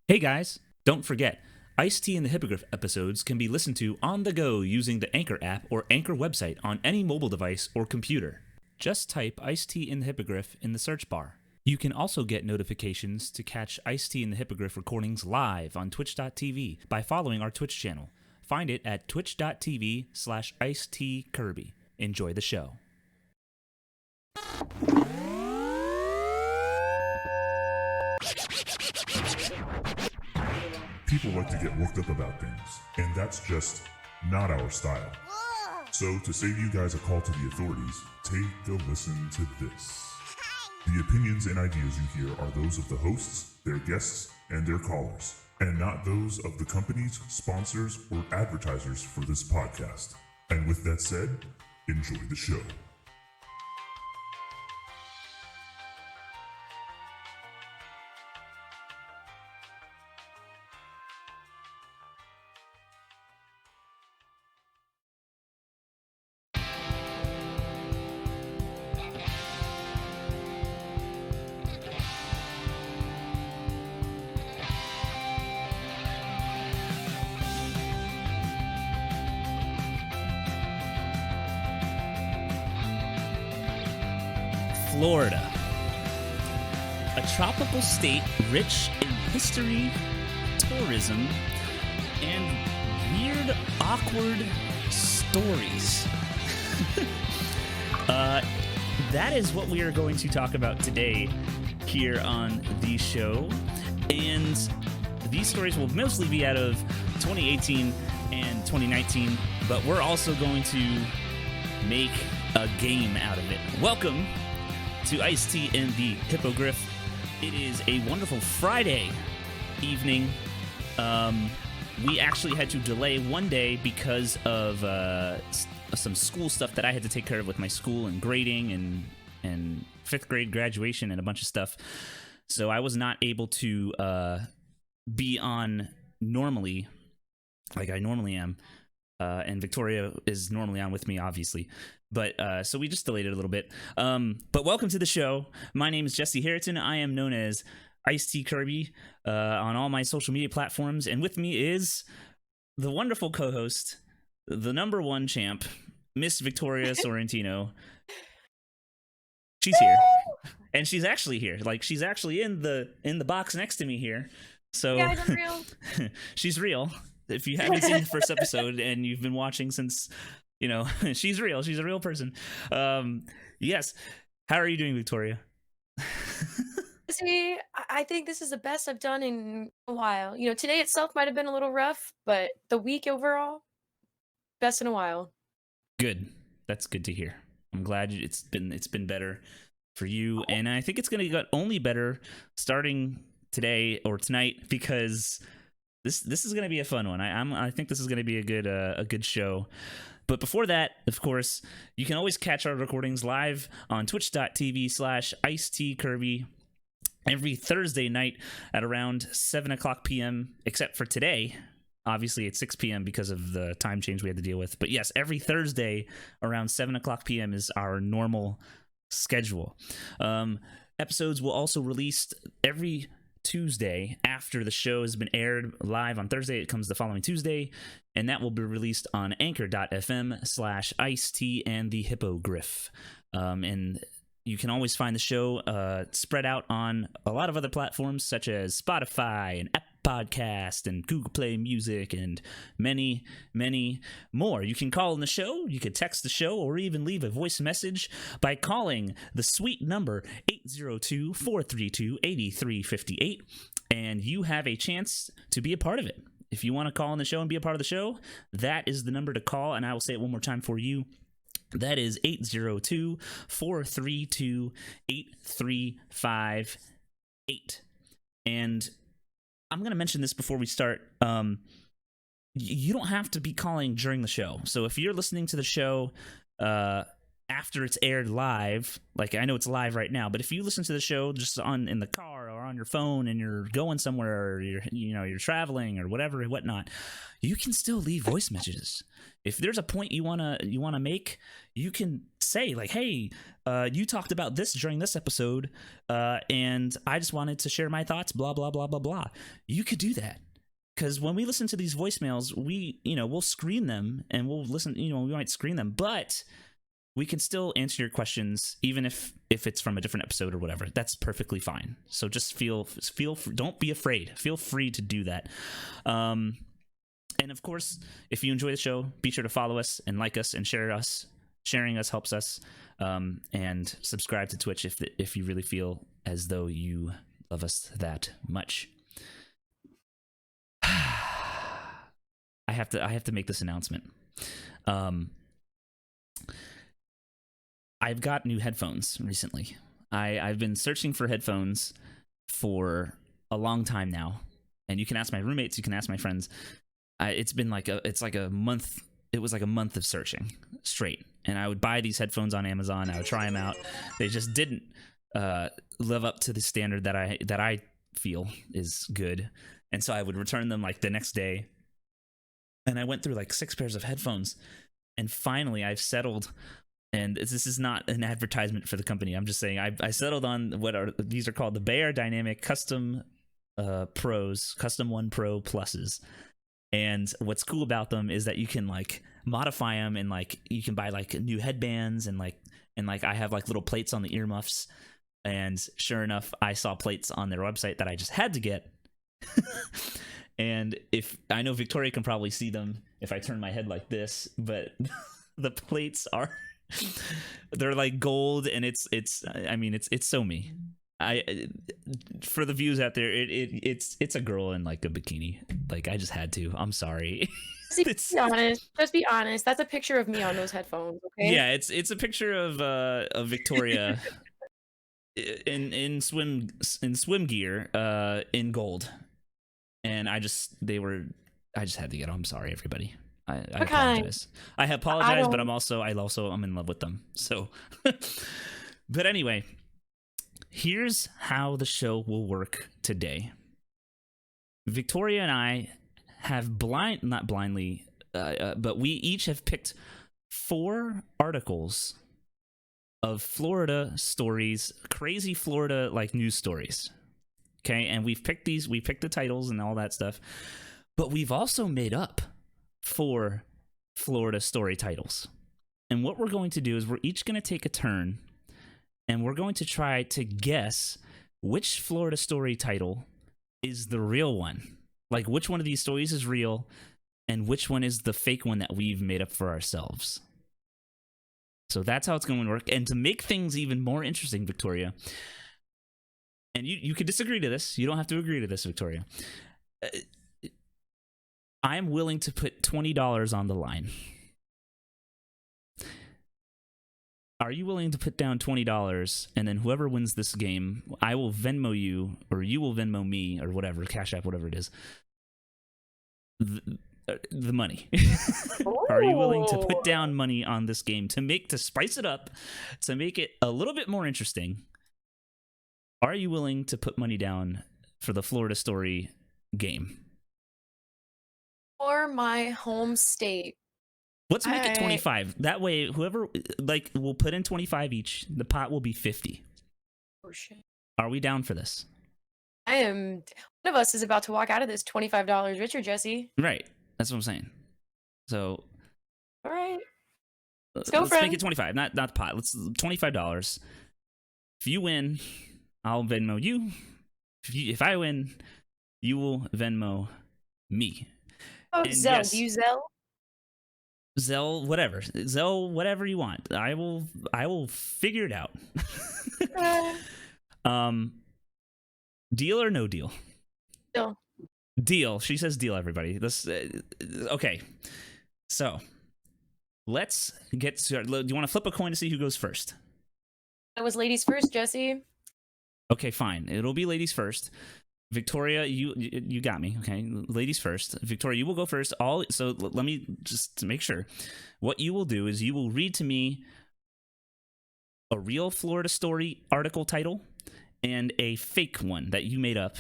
Hey guys, don't forget, Ice-T and the Hippogriff episodes can be listened to on the go using the Anchor app or Anchor website on any mobile device or computer. Just type Ice-T and the Hippogriff in the search bar. You can also get notifications to catch Ice-T and the Hippogriff recordings live on twitch.tv by following our Twitch channel. Find it at twitch.tv/IceTKirby. Enjoy the show. People like to get worked up about things, and that's just not our style. So, to save you guys a call to the authorities, take a listen to this. The opinions and ideas you hear are those of the hosts, their guests, and their callers, and not those of the companies, sponsors, or advertisers for this podcast. And with that said, enjoy the show. Florida, a tropical state rich in history, tourism, and weird, awkward stories. That is what we are going to talk about today here on the show. And these stories will mostly be out of 2018 and 2019, but we're also going to make a game out of it. Welcome to Ice-T and the Hippogriff. It is a wonderful Friday evening. We actually had to delay one day because of some school stuff that I had to take care of with my school and grading and fifth grade graduation and a bunch of stuff. So I was not able to be on normally, like I normally am. And Victoria is normally on with me, obviously. But so we just delayed it a little bit. But welcome to the show. My name is Jesse Harriton. I am known as Ice-T Kirby on all my social media platforms. And with me is the wonderful co-host, the number one champ, Miss Victoria Sorrentino. She's here. And she's actually here. Like, she's actually in the box next to me here. So Guys, I'm real. She's real. If you haven't seen the first episode and you've been watching since, you know, she's real. She's a real person. Yes. How are you doing, Victoria? See, I think this is the best I've done in a while. You know, today itself might have been a little rough, but the week overall, best in a while. Good. That's good to hear. I'm glad it's been better for you, and I think it's going to get only better starting today or tonight, because this is going to be a fun one. I think this is going to be a good show. But before that, of course, you can always catch our recordings live on twitch.tv/IceTKirby every Thursday night at around 7 o'clock p.m., except for today. Obviously, it's 6 p.m. because of the time change we had to deal with. But yes, every Thursday around 7 o'clock p.m. is our normal schedule. Episodes will also release every Tuesday after the show has been aired live on Thursday. It comes the following Tuesday, and that will be released on anchor.fm/Ice-T and the Hippogriff. And you can always find the show spread out on a lot of other platforms such as Spotify and Apple Podcast and Google Play Music and many, many more. You can call in the show, you could text the show, or even leave a voice message by calling the sweet number 802-432-8358, and you have a chance to be a part of it. If you want to call in the show and be a part of the show, that is the number to call, and I will say it one more time for you. That is 802-432-8358. And I'm going to mention this before we start. You don't have to be calling during the show. So if you're listening to the show after it's aired live, like I know it's live right now, but if you listen to the show just in the car or on your phone and you're going somewhere or you're traveling or whatnot, you can still leave voice messages. If there's a point you wanna make, you can say like, hey, you talked about this during this episode, and I just wanted to share my thoughts, blah blah blah blah blah. You could do that. Because when we listen to these voicemails, we'll screen them and we'll listen, we might screen them, but we can still answer your questions even if it's from a different episode or whatever. That's perfectly fine. So just don't be afraid. Feel free to do that. And of course, if you enjoy the show, be sure to follow us and like us and share us. Sharing us helps us. And subscribe to Twitch if you really feel as though you love us that much. I have to make this announcement. I've got new headphones recently. I've been searching for headphones for a long time now, and you can ask my roommates, you can ask my friends. It's been like a month. It was like a month of searching straight, and I would buy these headphones on Amazon. I would try them out. They just didn't live up to the standard that I feel is good, and so I would return them like the next day. And I went through like 6 pairs of headphones, and finally I've settled. And this is not an advertisement for the company. I'm just saying I settled on these are called the Bayer Dynamic Custom Pros, Custom 1 Pro Pluses. And what's cool about them is that you can like modify them, and like you can buy like new headbands and I have like little plates on the earmuffs. And sure enough, I saw plates on their website that I just had to get. And if I know Victoria can probably see them if I turn my head like this, but the plates are they're like gold, and it's so me. For the views out there, it's a girl in like a bikini. Like I just had to. I'm sorry. Just be honest. That's a picture of me on those headphones. Okay. Yeah, it's a picture of Victoria in swim gear in gold, and I just had to get them. I'm sorry, everybody. I apologize. I apologize, but I'm in love with them. So, but anyway, here's how the show will work today. Victoria and I have not blindly, but we each have picked 4 articles of Florida stories, crazy Florida like news stories. Okay, and we've picked these. We picked the titles and all that stuff, but we've also made up 4 Florida story titles. And what we're going to do is we're each going to take a turn, and we're going to try to guess which Florida story title is the real one. Like which one of these stories is real and which one is the fake one that we've made up for ourselves. So that's how it's going to work. And to make things even more interesting, Victoria, and you could disagree to this. You don't have to agree to this, Victoria. I'm willing to put $20 on the line. Are you willing to put down $20, and then whoever wins this game, I will Venmo you, or you will Venmo me, or whatever, Cash App, whatever it is, the money. Are you willing to put down money on this game to spice it up, to make it a little bit more interesting? Are you willing to put money down for the Florida Story game? For my home state. Let's make it 25. That way, whoever we'll put in 25 each. The pot will be 50. Oh shit! Are we down for this? One of us is about to walk out of this $25 richer, Jesse. Right. That's what I'm saying. So, all right, let's make it 25. Not the pot. Let's $25. If you win, I'll Venmo you. If I win, you will Venmo me. Oh, and Zelle. Yes, do you Zelle? Zelle, whatever you want. I will figure it out. Deal or no deal? Deal. Deal. She says deal, everybody. Okay. So, let's get started. Do you want to flip a coin to see who goes first? It was ladies first, Jesse. Okay, fine. It'll be ladies first. Victoria, you got me. Okay, ladies first. Victoria, you will go first. So let me just to make sure. What you will do is you will read to me a real Florida story article title, and a fake one that you made up.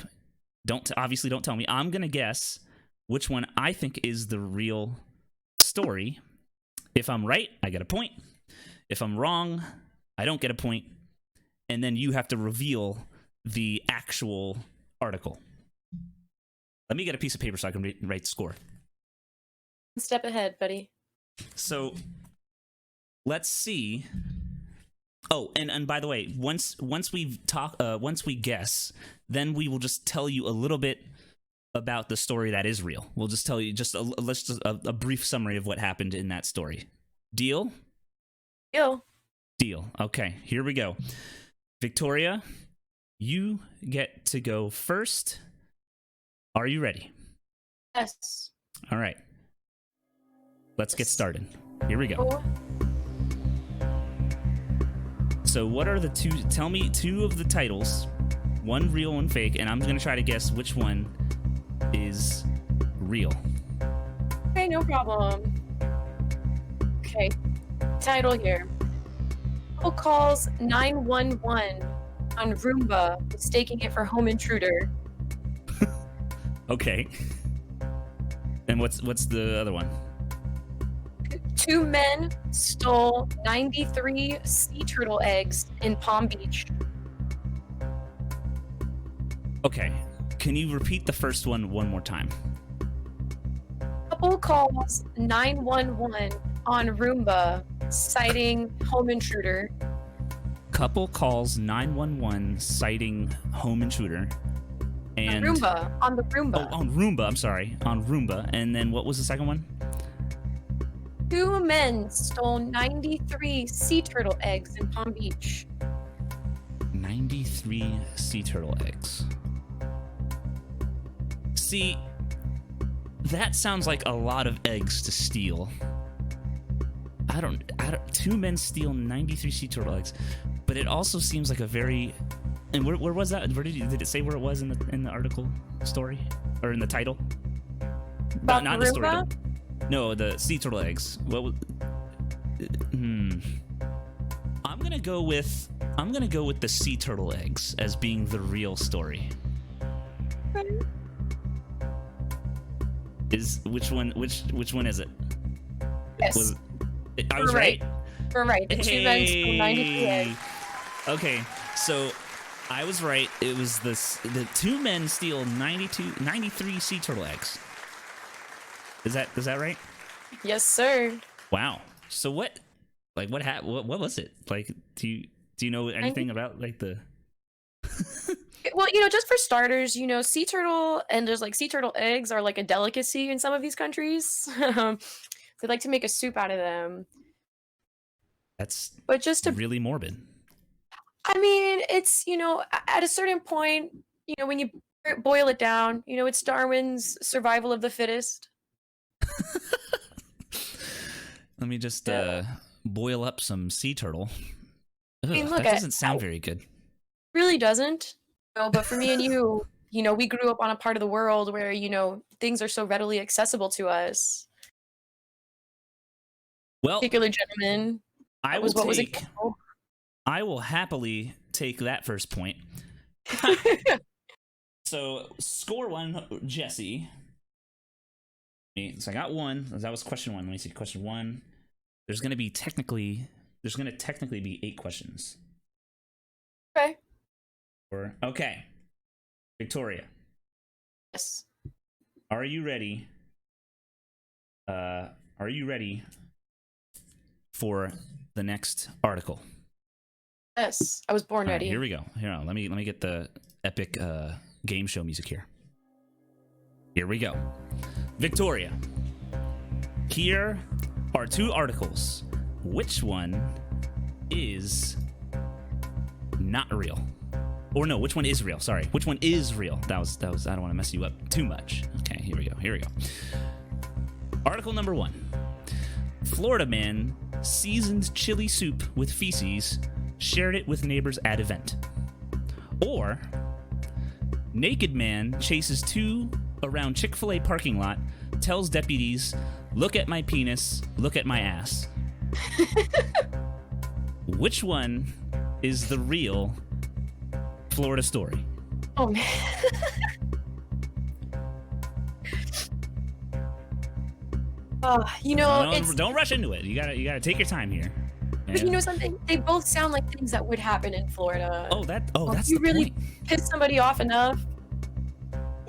Obviously don't tell me. I'm gonna guess which one I think is the real story. If I'm right, I get a point. If I'm wrong, I don't get a point. And then you have to reveal the actual article. Let me get a piece of paper so I can write the score. One step ahead, buddy. So let's see. Oh, and by the way, once we guess, then we will just tell you a little bit about the story that is real. We'll just tell you a brief summary of what happened in that story. Deal? Deal. Okay, here we go. Victoria, you get to go first. Are you ready? Yes. All right. Let's get started. Here we go. Oh. So what are the two? Tell me two of the titles. One real, one fake, and I'm going to try to guess which one is real. Okay, no problem. Okay. Title here. Who calls 911 on Roomba, mistaking it for home intruder? Okay. And what's the other one? 2 men stole 93 sea turtle eggs in Palm Beach. Okay. Can you repeat the first one more time? Couple calls 911 on Roomba, citing home intruder. Couple calls 911 citing home intruder. And On the Roomba. Oh, on Roomba. I'm sorry. On Roomba. And then what was the second one? 2 men stole 93 sea turtle eggs in Palm Beach. 93 sea turtle eggs. See, that sounds like a lot of eggs to steal. I don't 2 men steal 93 sea turtle eggs, but it also seems like a very. And where was that? Where did it say where it was in the article story or in the title? About not the the story. Roomba? No, the sea turtle eggs. What was? I'm gonna go with the sea turtle eggs as being the real story. Okay. Which one is it? Yes. I was right. We're right. The 2 men stole 93 eggs. Okay, so I was right. It was the 2 men steal 93 sea turtle eggs. Is that right? Yes, sir. Wow. So what happened? What was it? Like, do you know anything about like the? Well, just for starters, sea turtle and there's like sea turtle eggs are like a delicacy in some of these countries. They like to make a soup out of them. That's But just to really morbid. I mean, it's, at a certain point, when you boil it down, it's Darwin's survival of the fittest. Let me just boil up some sea turtle. Ugh, I mean, look, that doesn't sound very good. Really doesn't. But for me and you, we grew up on a part of the world where, things are so readily accessible to us. Well, particular gentleman. I will happily take that first point. So, score 1, Jesse. So I got 1. That was question 1. Let me see. Question 1. There's going to technically be 8 questions. Okay. Okay. Victoria. Yes. Are you ready? For the next article? Yes, I was born ready. Right, here we go. Here, let me get the epic game show music here. Here we go. Victoria. Here are 2 articles. Which one is not real? Or no, which one is real? Sorry. Which one is real? That was I don't want to mess you up too much. Okay, here we go. Article number 1. Florida man seasoned chili soup with feces, shared it with neighbors at event. Or naked man chases 2 around Chick-fil-A parking lot, tells deputies, "Look at my penis, look at my ass." Which one is the real Florida story? Oh man. Don't rush into it. You gotta take your time here. But you know something? They both sound like things that would happen in Florida. That's if you the really point. piss somebody off enough,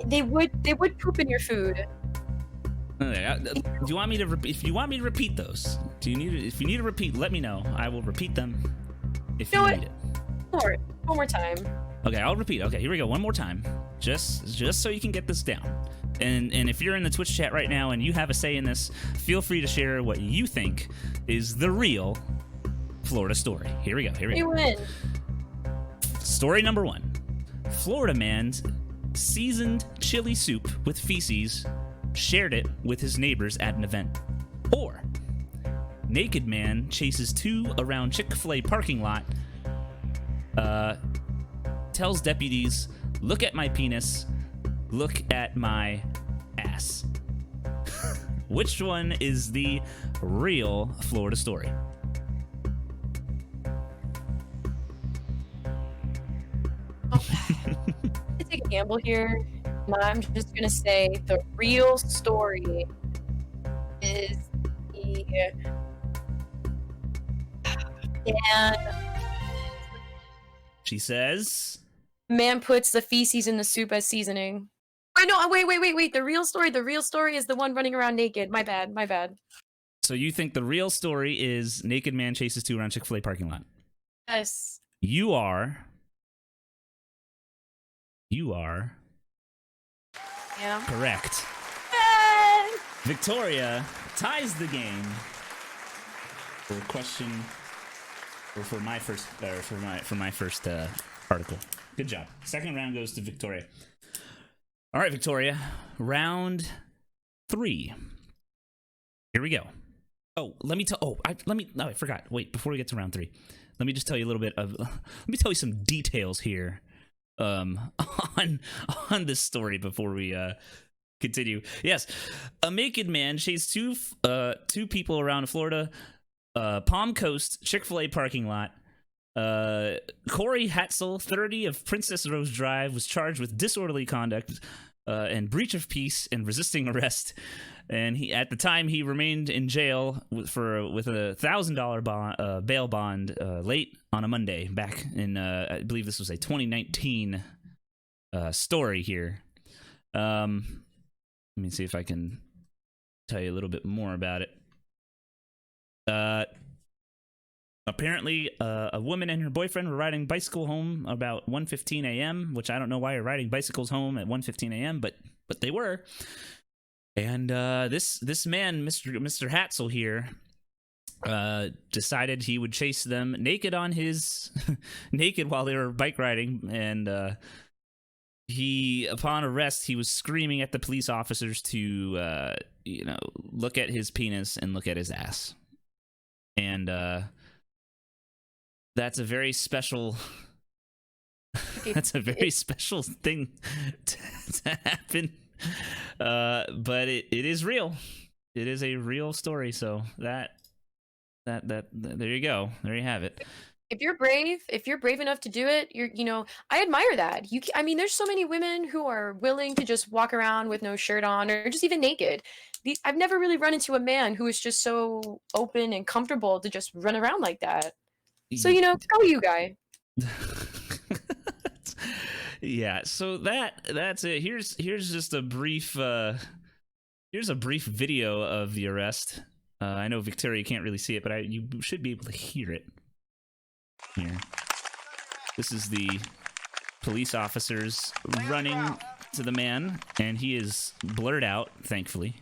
they would poop in your food. Do you want me to repeat? If you want me to repeat those, if you need to repeat, let me know. I will repeat them. If you need it. One more time. Okay, I'll repeat. Okay, here we go. One more time, just so you can get this down. And if you're in the Twitch chat right now and you have a say in this, feel free to share what you think is the real Florida story. Here we go. You win. Story number 1. Florida man's seasoned chili soup with feces shared it with his neighbors at an event. Or naked man chases 2 around Chick-fil-A parking lot, tells deputies, look at my penis, look at my ass. Which one is the real Florida story? I take a gamble here. I'm just gonna say the real story is the She says man puts the feces in the soup as seasoning. I know. Wait. The real story is the one running around naked. My bad. So you think the real story is naked man chases 2 around Chick-fil-A parking lot? Yes. You are Yeah. correct. Victoria ties the game for question, or for my first, for my first article. Good job. Second round goes to Victoria. All right, Victoria. Round 3. Here we go. Oh, I forgot. Wait, before we get to round 3, let me just tell you a little bit of. Let me tell you some details here, on this story before we continue. Yes, a naked man chased two people around Florida, Palm Coast Chick-fil-A parking lot. Corey Hatzel, 30 of Princess Rose Drive, was charged with disorderly conduct and breach of peace and resisting arrest. And at the time he remained in jail with a $1,000 bail bond late on a Monday back in I believe this was a 2019 story here. Let me see if I can tell you a little bit more about it. Apparently, a woman and her boyfriend were riding bicycle home about 1:15 a.m., which I don't know why you're riding bicycles home at 1:15 a.m., but they were. And this man, Mr. Hatzel here, decided he would chase them naked on his naked while they were bike riding, and upon arrest, he was screaming at the police officers to look at his penis and look at his ass, and that's a very special. That's a very special thing to happen. But it is real. It is a real story. So that there you go. There you have it. If you're brave enough to do it, I admire that. There's so many women who are willing to just walk around with no shirt on or just even naked. I've never really run into a man who is just so open and comfortable to just run around like that. So, go you guy. Yeah, so that's it. Here's just a brief video of the arrest. I know Victoria can't really see it, but you should be able to hear it. Here. This is the police officers running to the man, and he is blurred out, thankfully.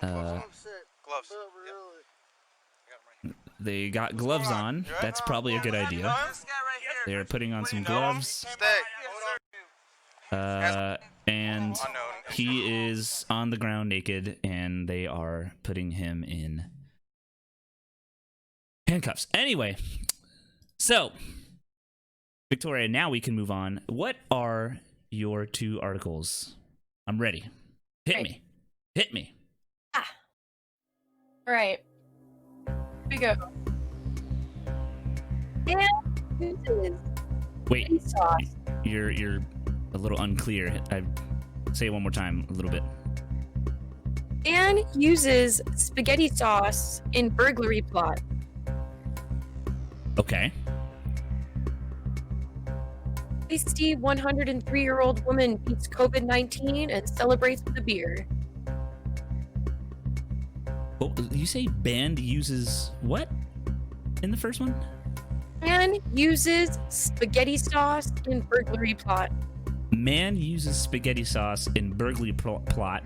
Gloves. They got gloves on. That's probably a good idea. They're putting on some gloves. And he is on the ground naked, and they are putting him in handcuffs. Anyway, so, Victoria, now we can move on. What are your 2 articles? I'm ready. Hit me. All right. Here we go. And uses Wait, spaghetti sauce. you're a little unclear. I say it one more time, a little bit. And uses spaghetti sauce in burglary plot. Okay. Feisty 103-year-old woman beats COVID-19 and celebrates with a beer. Oh, you say band uses what in the first one? And uses spaghetti sauce in burglary plot. Man uses spaghetti sauce in burglary plot.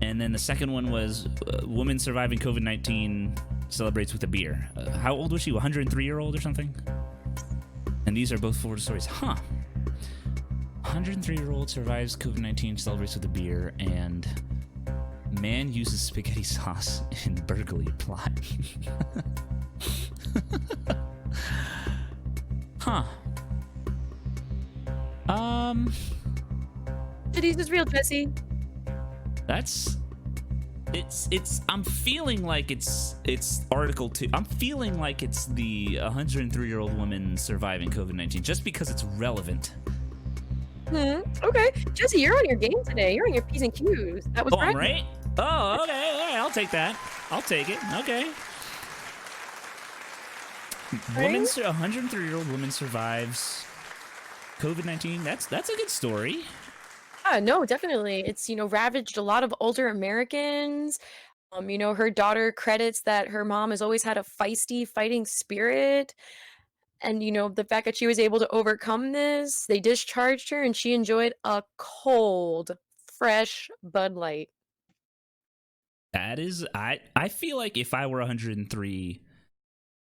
And then the second one was woman surviving COVID-19 celebrates with a beer. How old was she? 103-year-old or something? And these are both Florida stories. Huh. 103-year-old survives COVID-19, celebrates with a beer, and man uses spaghetti sauce in burglary plot. Huh. Today's is real, Jesse. That's it's I'm feeling like it's article 2. I'm feeling like it's the 103-year-old woman surviving COVID-19 just because it's relevant. Okay. Jesse, you're on your game today. You're on your P's and Q's. That was I'm right. Oh, okay. All right, I'll take that. I'll take it. Okay. Right? 103-year-old woman survives COVID-19. That's a good story. No, definitely. It's, ravaged a lot of older Americans. Her daughter credits that her mom has always had a feisty fighting spirit. And, the fact that she was able to overcome this, they discharged her and she enjoyed a cold, fresh Bud Light. That is, I feel like if I were 103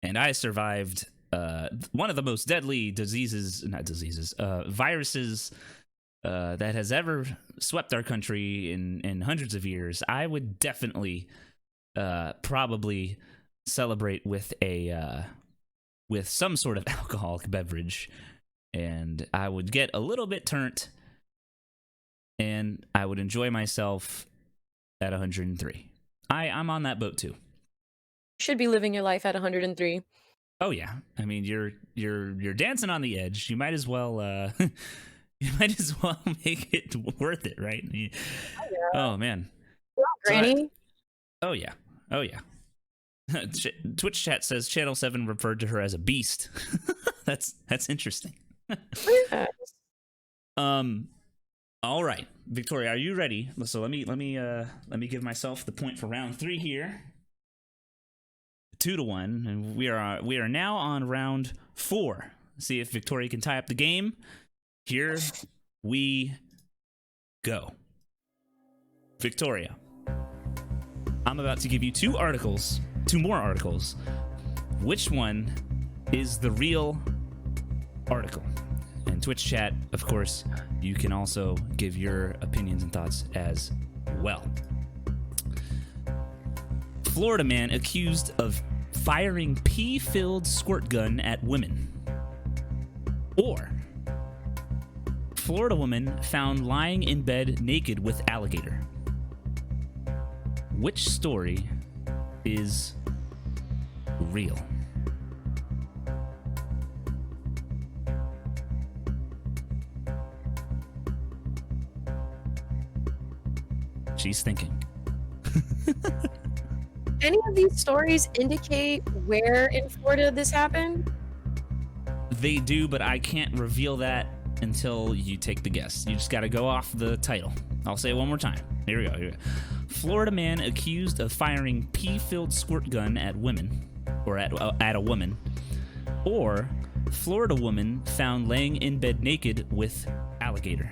and I survived one of the most deadly viruses that has ever swept our country in hundreds of years, I would definitely probably celebrate with some sort of alcoholic beverage, and I would get a little bit turnt, and I would enjoy myself at 103. I'm on that boat too. Should be living your life at 103. Oh yeah, I mean you're dancing on the edge. You might as well make it worth it, right? Yeah. Oh man. Well, Granny. Oh yeah. Twitch chat says Channel 7 referred to her as a beast. That's interesting. Yeah. All right, Victoria, are you ready? So let me give myself the point for round 3 here. 2-1, and we are now on round 4. See if Victoria can tie up the game. Here we go. Victoria, I'm about to give you 2 more articles. Which one is the real article? And Twitch chat, of course, you can also give your opinions and thoughts as well. Florida man accused of firing pee-filled squirt gun at women. Or Florida woman found lying in bed naked with alligator. Which story is real? She's thinking. Any of these stories indicate where in Florida this happened? They do, but I can't reveal that until you take the guess. You just got to go off the title. I'll say it one more time. Here we go. Florida man accused of firing pee-filled squirt gun at women, or at a woman. Or Florida woman found laying in bed naked with alligator.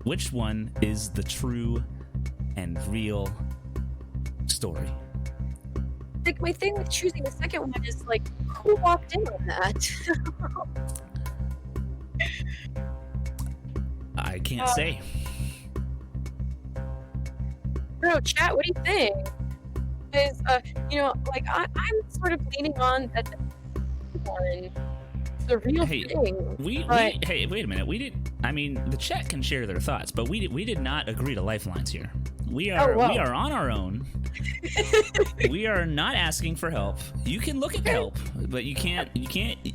Which one is the true and real story? Like, my thing with choosing the second one is, like, who walked in on that? I can't say. Bro, chat, what do you think? Because, I'm sort of leaning on that one. the real Hey, thing. hey, wait a minute. We did. I mean, the chat can share their thoughts, but we did not agree to lifelines here. We are on our own. We are not asking for help. You can look at help, but you can't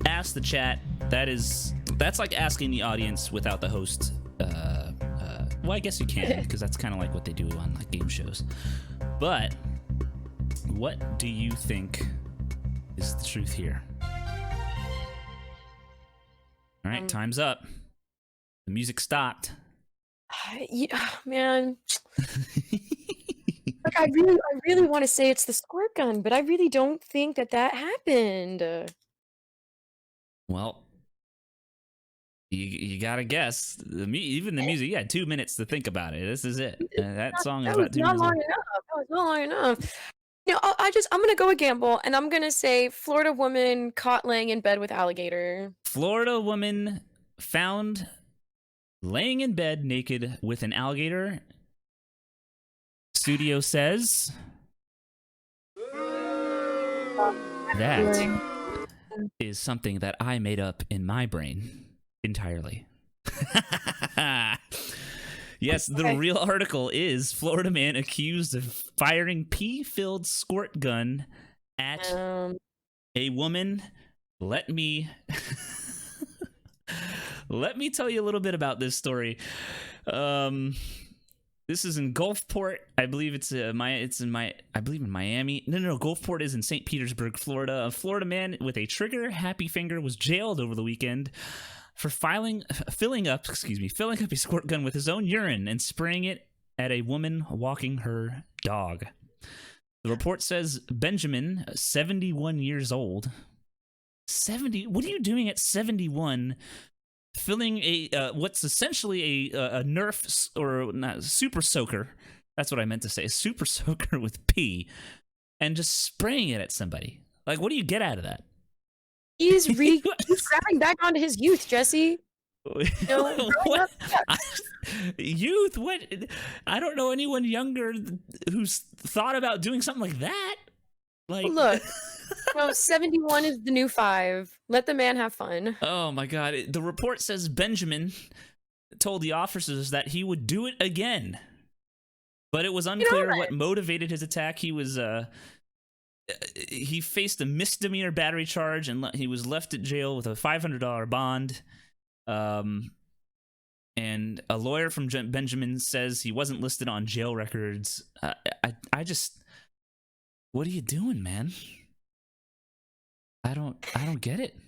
ask the chat. That's like asking the audience without the host. Well, I guess you can, because that's kind of like what they do on like game shows. But what do you think is the truth here? All right, time's up. The music stopped. Yeah, man. Like, I really want to say it's the squirt gun, but I really don't think that happened. Well, you gotta guess. Even the music. You had 2 minutes to think about it. This is it. That song is about 2 minutes long. That was not long enough. You know, I'm gonna go a gamble, and I'm gonna say Florida woman caught laying in bed with alligator. Florida woman found laying in bed naked with an alligator. Studio says that is something that I made up in my brain entirely. Yes, the real article is Florida man accused of firing pee-filled squirt gun at a woman. Let me tell you a little bit about this story. This is in Gulfport. I believe it's in Miami. No. Gulfport is in St. Petersburg, Florida. A Florida man with a trigger happy finger was jailed over the weekend for filling up a squirt gun with his own urine and spraying it at a woman walking her dog. The report says Benjamin, 71 years old. 70? What are you doing at 71? Filling a what's essentially a Nerf or not super soaker. That's what I meant to say. A super soaker with pee, and just spraying it at somebody. Like, what do you get out of that? He's grabbing back onto his youth, Jesse. What? Youth? What? I don't know anyone younger who's thought about doing something like that. Like, look, 71 is the new 5. Let the man have fun. Oh my God! The report says Benjamin told the officers that he would do it again, but it was unclear what motivated his attack. He faced a misdemeanor battery charge, and he was left at jail with a $500 bond. And a lawyer from Benjamin says he wasn't listed on jail records. I just, what are you doing, man? I don't get it.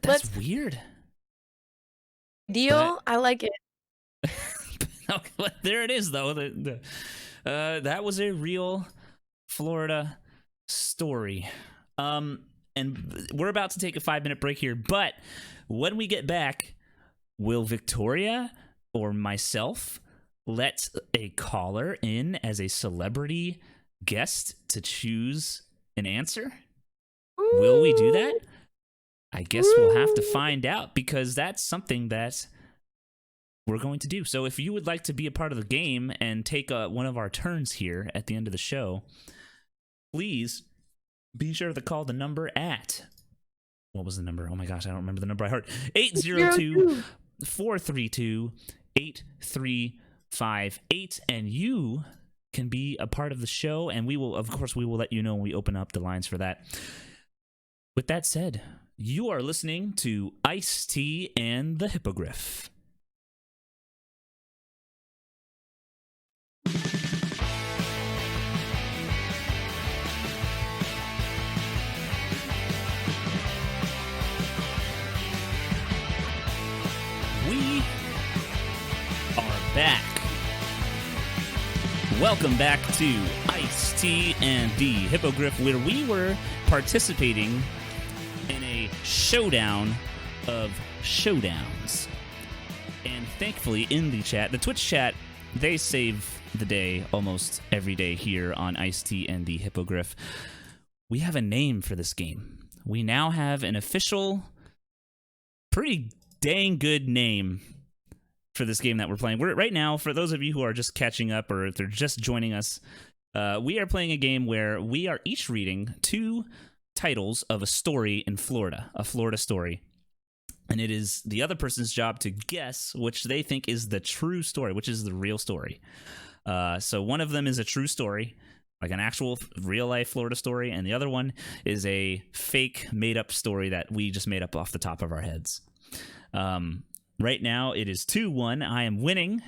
That's weird. Deal? I like it. There it is, though. That was a real Florida story. And we're about to take a 5-minute break here, but when we get back, will Victoria or myself let a caller in as a celebrity guest to choose an answer? Ooh. Will we do that? I guess we'll have to find out, because that's something that we're going to do. So if you would like to be a part of the game and take one of our turns here at the end of the show, please be sure to call the number at... What was the number? Oh my gosh, I don't remember the number by heart. 802-432-8358, and you can be a part of the show, and we will let you know when we open up the lines for that. With that said, you are listening to Ice-T and the Hippogriff. We are back. Welcome back to Ice-T and the Hippogriff, where we were participating in a showdown of showdowns. And thankfully, in the chat, the Twitch chat, they save the day almost every day here on Ice-T and the Hippogriff. We have a name for this game. We now have an official, pretty dang good name for this game that we're playing. Right now, for those of you who are just catching up or if they're just joining us, we are playing a game where we are each reading 2 titles of a story in Florida, a Florida story. And it is the other person's job to guess which they think is the true story, which is the real story. So one of them is a true story, like an actual real-life Florida story, and the other one is a fake, made-up story that we just made up off the top of our heads. Right now, it is 2-1. I am winning.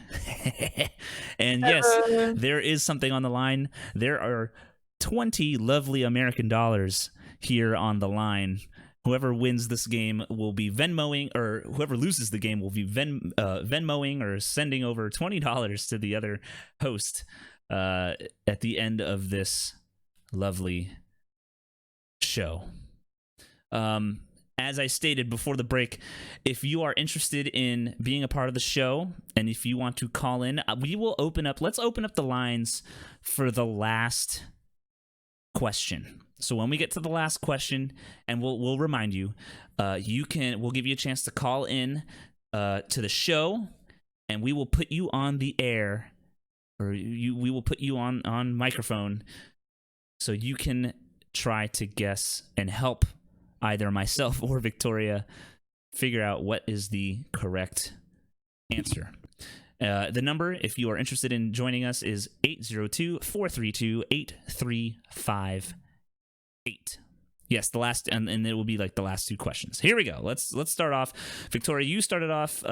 And yes, there is something on the line. There are 20 lovely American dollars here on the line. Whoever wins this game will be Venmoing, or whoever loses the game will be Venmoing or sending over $20 to the other host at the end of this lovely show. As I stated before the break, if you are interested in being a part of the show and if you want to call in, we will let's open up the lines for the last question. So when we get to the last question, and we'll remind you, we'll give you a chance to call in to the show, and we will put you on the air, or we will put you on microphone, so you can try to guess and help either myself or Victoria figure out what is the correct answer. The number, if you are interested in joining us, is 802-432-8358. Yes, the last, and it will be like the last two questions. Here we go. Let's start off. Victoria, you started off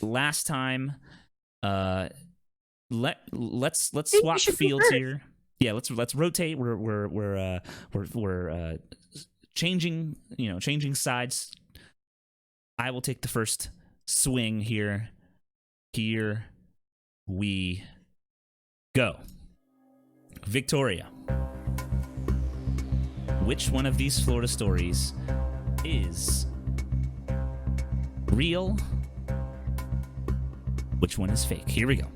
last time. Let's swap fields here. Yeah, let's rotate. We're changing sides. I will take the first swing here. Here we go. Victoria, which one of these Florida stories is real? Which one is fake? Here we go.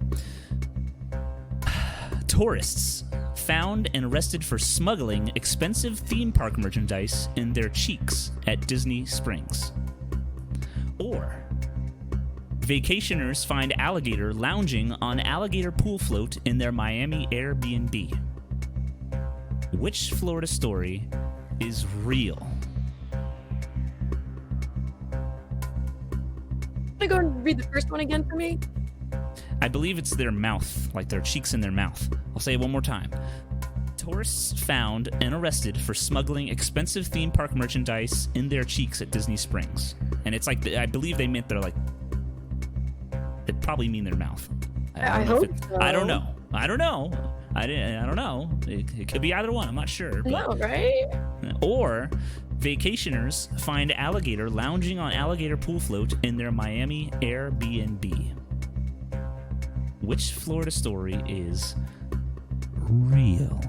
Tourists found and arrested for smuggling expensive theme park merchandise in their cheeks at Disney Springs. Or vacationers find alligator lounging on alligator pool float in their Miami Airbnb. Which Florida story is real? Can I go and read the first one again for me? I believe it's their mouth, like their cheeks in their mouth. I'll say it one more time. Tourists found and arrested for smuggling expensive theme park merchandise in their cheeks at Disney Springs. And it's like, I believe they meant their, like, they probably mean their mouth. I hope so. I don't know. I don't know. I don't know. It could be either one. I'm not sure. I know, right? Or vacationers find alligator lounging on alligator pool float in their Miami Airbnb. Which Florida story is real?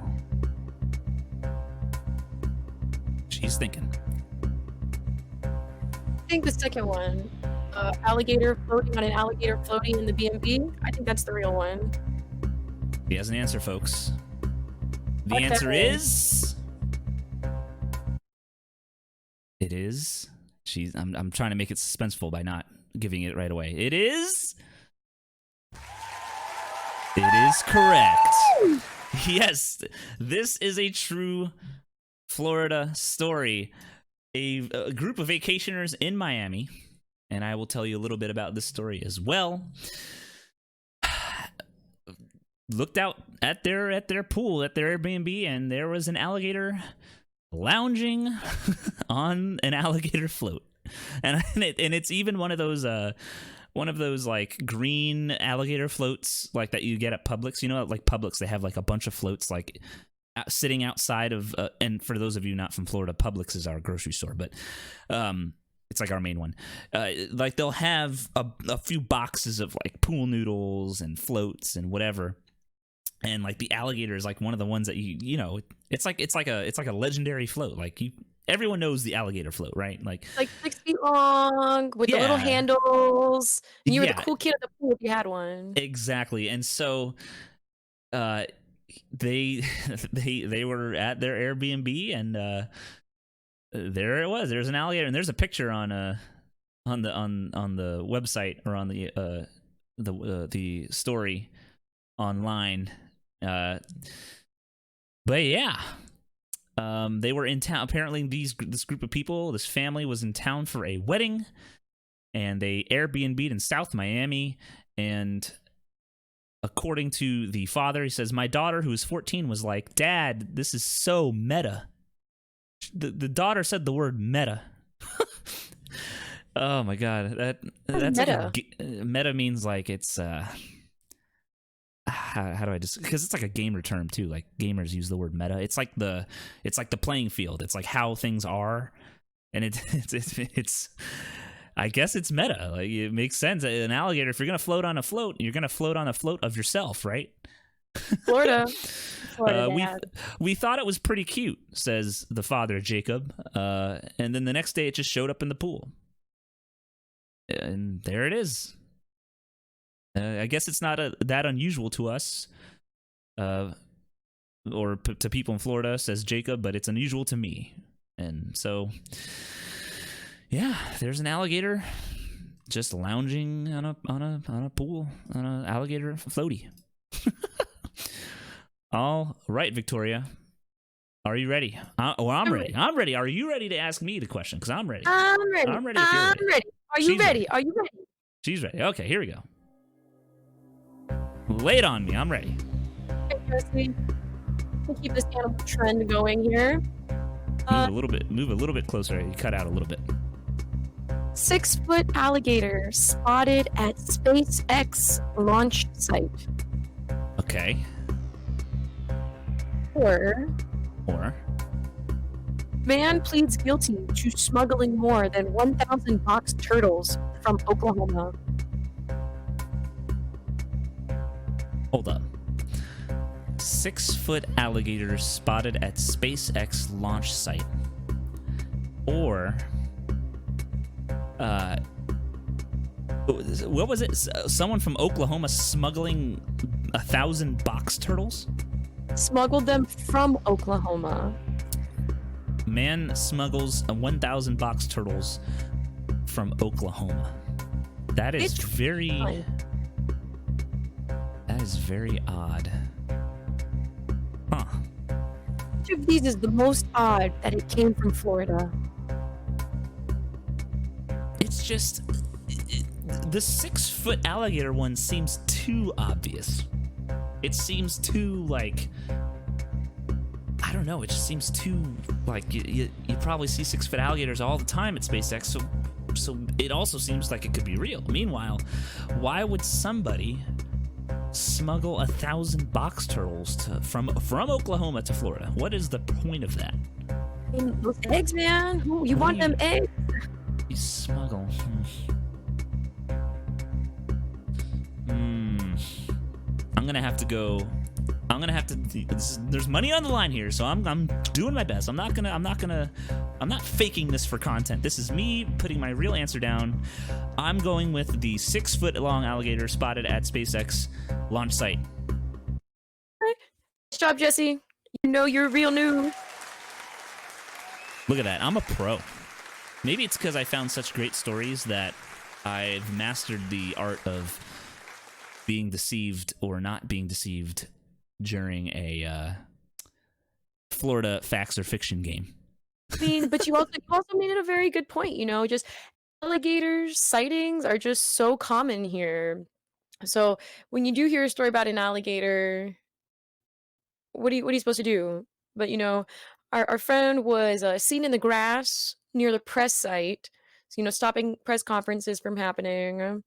She's thinking. I think the second one. Alligator floating on an alligator floating in the B&B. I think that's the real one. He has an answer, folks. The answer is... It is... I'm trying to make it suspenseful by not giving it right away. It is... It is correct. Yes, this is a true Florida story. A group of vacationers in Miami, and I will tell you a little bit about this story as well, looked out at their pool, at their Airbnb, and there was an alligator lounging on an alligator float. And it's even one of those like green alligator floats like that you get at Publix. You know, like Publix, they have like a bunch of floats like sitting outside of and for those of you not from Florida, Publix is our grocery store, but it's like our main one. Like they'll have a few boxes of like pool noodles and floats and whatever. And like the alligator is like one of the ones that you know, it's like a legendary float. Like everyone knows the alligator float, right? Like 6 feet long with the little handles. And you were the cool kid at the pool if you had one. Exactly. And so they were at their Airbnb, and there it was. There's an alligator, and there's a picture on the website or on the story online. But yeah. They were in town. Apparently, this group of people, this family, was in town for a wedding, and they Airbnb'd in South Miami. And according to the father, he says, "My daughter, who is 14, was like, 'Dad, this is so meta.'" The daughter said the word meta. Oh my god, that's meta? like meta means like it's how do I just, because it's like a gamer term too, like gamers use the word meta. It's like the playing field. It's like how things are, and it's I guess it's meta. Like, it makes sense. An alligator, if you're gonna float on a float, you're gonna float on a float of yourself, right? Florida. We thought it was pretty cute, says the father, Jacob. And then the next day, it just showed up in the pool, and there it is. I guess it's not that unusual to us, or to people in Florida, says Jacob, but it's unusual to me. And so, yeah, there's an alligator just lounging on a pool, on an alligator floaty. All right, Victoria, are you ready? I'm ready. I'm ready. Are you ready to ask me the question? Because I'm ready. I'm ready. I'm ready. If you're ready. Are you ready? Are you ready? She's ready. Okay, here we go. Lay it on me. I'm ready. Okay, Jesse. We'll keep this animal trend going here. Move a little bit closer. You cut out a little bit. 6-foot alligator spotted at SpaceX launch site. Okay. Or man pleads guilty to smuggling more than 1,000 box turtles from Oklahoma. Hold up. 6-foot alligator spotted at SpaceX launch site. Or, what was it? Someone from Oklahoma smuggling 1,000 box turtles? Smuggled them from Oklahoma. Man smuggles 1,000 box turtles from Oklahoma. That is very odd. Huh. Which of these is the most odd that it came from Florida? It's just the 6-foot alligator one seems too obvious. It seems too, like, I don't know. It just seems too, like, you probably see 6-foot alligators all the time at SpaceX, so it also seems like it could be real. Meanwhile, why would somebody smuggle 1,000 box turtles from Oklahoma to Florida? What is the point of that? I mean, those eggs, man. Ooh, you want them eggs? You smuggle. I'm gonna have to. There's money on the line here, so I'm doing my best. I'm not faking this for content. This is me putting my real answer down. I'm going with the 6-foot long alligator spotted at SpaceX launch site. Nice job, Jesse. You know you're real new. Look at that. I'm a pro. Maybe it's because I found such great stories that I've mastered the art of being deceived or not being deceived during a Florida facts or fiction game. I mean, but you also made it a very good point. Just alligators sightings are just so common here. So when you do hear a story about an alligator, what are you supposed to do? But our friend was seen in the grass near the press site, so stopping press conferences from happening.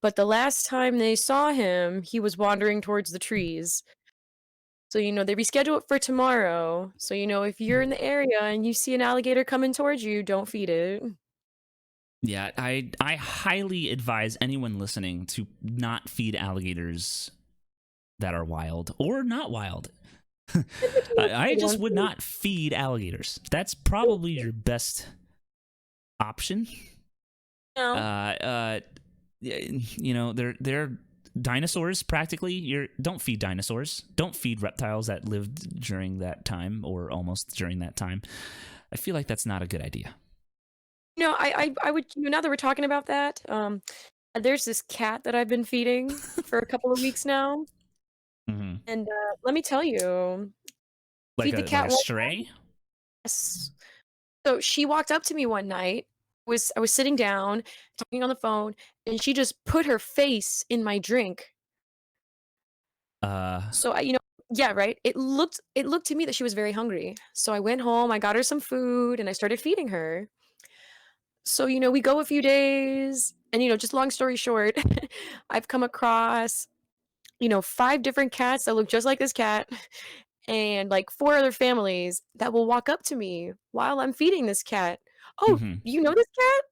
But the last time they saw him, he was wandering towards the trees. So they reschedule it for tomorrow. So if you're in the area and you see an alligator coming towards you, don't feed it. Yeah, I highly advise anyone listening to not feed alligators that are wild or not wild. I just would not feed alligators. That's probably your best option. No. They're dinosaurs practically. Don't feed dinosaurs. Don't feed reptiles that lived during that time or almost during that time. I feel like that's not a good idea. I would, now that we're talking about that, there's this cat that I've been feeding for a couple of weeks now. Mm-hmm. And let me tell you, Like feed the a cat one stray? s so she walked up to me one night, was I was sitting down, talking on the phone, and she just put her face in my drink. Uh, So yeah, right? It looked to me that she was very hungry. So I went home, I got her some food, and I started feeding her. So, we go a few days, and, just long story short, I've come across, 5 different cats that look just like this cat, and, like, 4 other families that will walk up to me while I'm feeding this cat. "Oh, mhm. you know this cat?"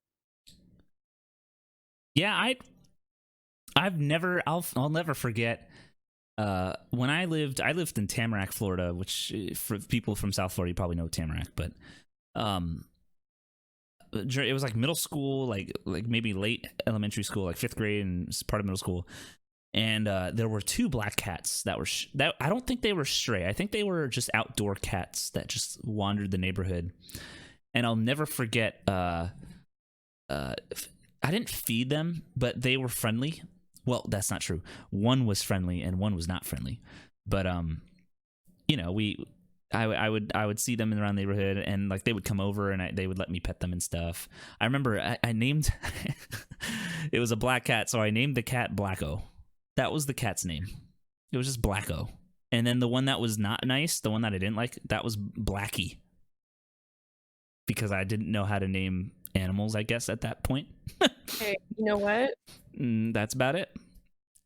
Yeah, I'll never forget when I lived in Tamarack, Florida, which for people from South Florida, you probably know Tamarack, but um it was like middle school, like maybe late elementary school, like 5th grade and part of middle school. And there were 2 black cats that were that I don't think they were stray. I think they were just outdoor cats that just wandered the neighborhood. And I'll never forget uh I didn't feed them, but they were friendly. Well, that's not true. One was friendly and one was not friendly. But we I would see them around the neighborhood, and like they would come over and they would let me pet them and stuff. I remember I named it was a black cat, so I named the cat Blacko. That was the cat's name. It was just Blacko. And then the one that was not nice, the one that I didn't like, that was Blackie. Because I didn't know how to name animals, I guess, at that point. Hey, you know what? That's about it.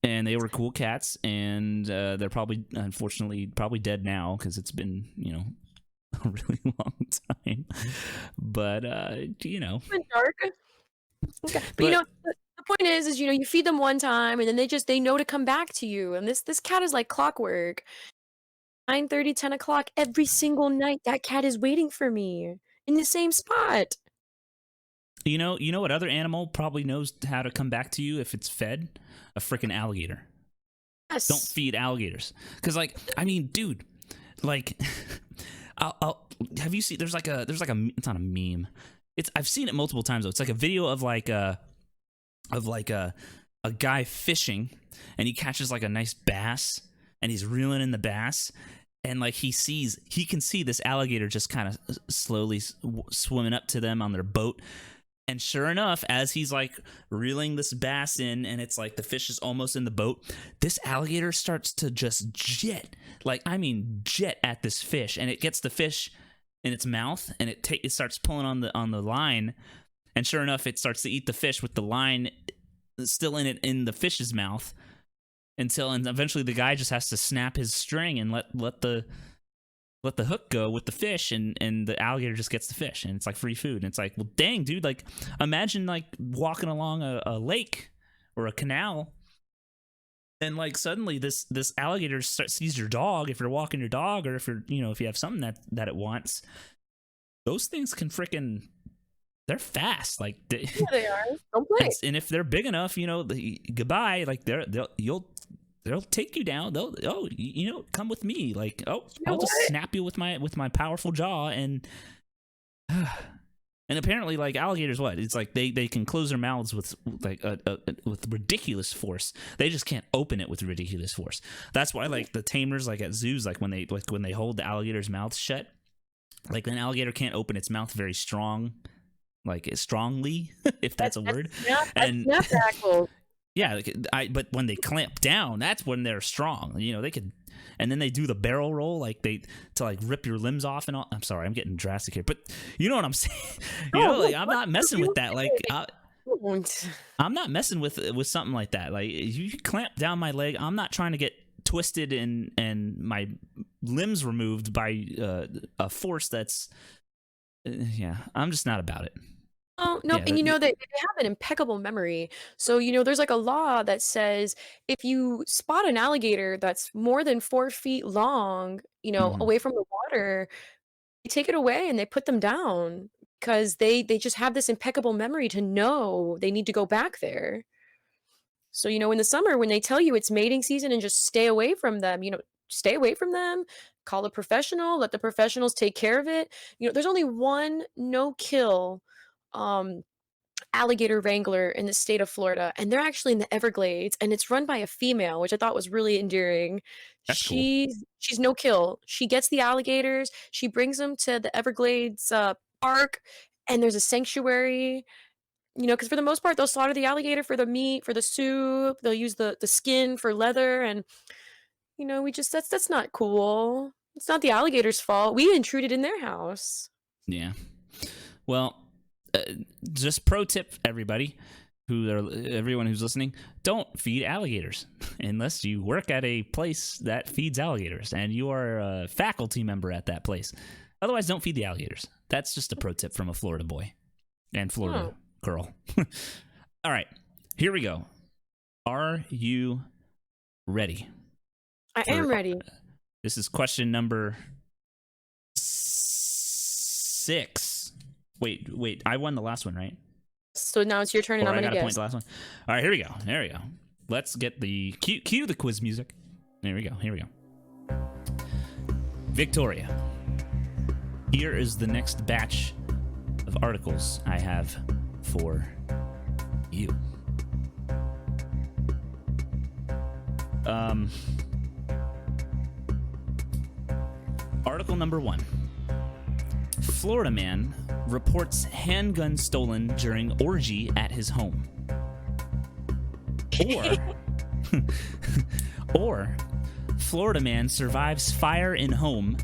And they were cool cats, and they're probably, unfortunately, probably dead now because it's been, a really long time. But Been dark. Okay, but, but the point is, you feed them one time, and then they know to come back to you, and this cat is like clockwork. 9:30, 10 o'clock every single night, that cat is waiting for me in the same spot. you know what other animal probably knows how to come back to you if it's fed? A freaking alligator. Don't Yes. feed alligators, because like I mean, dude, like I'll have you seen? There's like a it's not a meme. I've seen it multiple times though. It's like a video of a guy fishing, and he catches like a nice bass, and he's reeling in the bass, and like he can see this alligator just kind of slowly swimming up to them on their boat. And sure enough, as he's like reeling this bass in, and it's like the fish is almost in the boat, this alligator starts to just jet at this fish, and it gets the fish in its mouth, and it starts pulling on the line, and sure enough, it starts to eat the fish with the line still in the fish's mouth, and eventually the guy just has to snap his string and let the hook go with the fish, and the alligator just gets the fish, and it's like free food. And it's like, well, dang, dude, like imagine like walking along a lake or a canal, and like suddenly this alligator sees your dog, if you're walking your dog, or if if you have something that it wants. Those things can freaking, they're fast, like Yeah, they are. Don't play. and if they're big enough, goodbye, like they'll take you down. They'll come with me. Like, know I'll just what? snap you with my powerful jaw. And and apparently, like alligators, what it's like they can close their mouths with like with ridiculous force. They just can't open it with ridiculous force. That's why like the tamers, like at zoos, like when they hold the alligator's mouth shut, like an alligator can't open its mouth very strongly, if that's a word. And Snapbackle. yeah, but when they clamp down, that's when they're strong. They could, and then they do the barrel roll, like to like rip your limbs off and all. I'm sorry, I'm getting drastic here, but you know what I'm saying. Like I'm not messing with that. Like I'm not messing with something like that. Like you clamp down my leg, I'm not trying to get twisted and my limbs removed by a force that's yeah. I'm just not about it. Oh, no, Yeah, and they have an impeccable memory. So, there's like a law that says if you spot an alligator that's more than 4 feet long, mhm. away from the water, they take it away and they put them down because they just have this impeccable memory to know they need to go back there. So, in the summer when they tell you it's mating season and just stay away from them, stay away from them, call a professional, let the professionals take care of it. There's only one no kill um alligator wrangler in the state of Florida, and they're actually in the Everglades, and it's run by a female, which I thought was really endearing. That's cool. She's no kill. She gets the alligators, she brings them to the Everglades park, and there's a sanctuary. Because for the most part, they'll slaughter the alligator for the meat, for the soup. They'll use the skin for leather, and we just that's not cool. It's not the alligator's fault. We intruded in their house. Yeah. Well, just pro tip, everybody, everyone who's listening: don't feed alligators unless you work at a place that feeds alligators and you are a faculty member at that place. Otherwise, don't feed the alligators. That's just a pro tip from a Florida boy and Florida girl. All right, here we go. Are you ready? I am ready. This is question number 6. Wait. I won the last one, right? So now it's your turn, and I'm gonna I gotta guess. point the last one. All right, here we go. Let's get the cue the quiz music. There we go. Victoria, here is the next batch of articles I have for you. Article number 1. Florida man reports handgun stolen during orgy at his home. Or Florida man survives fire in home,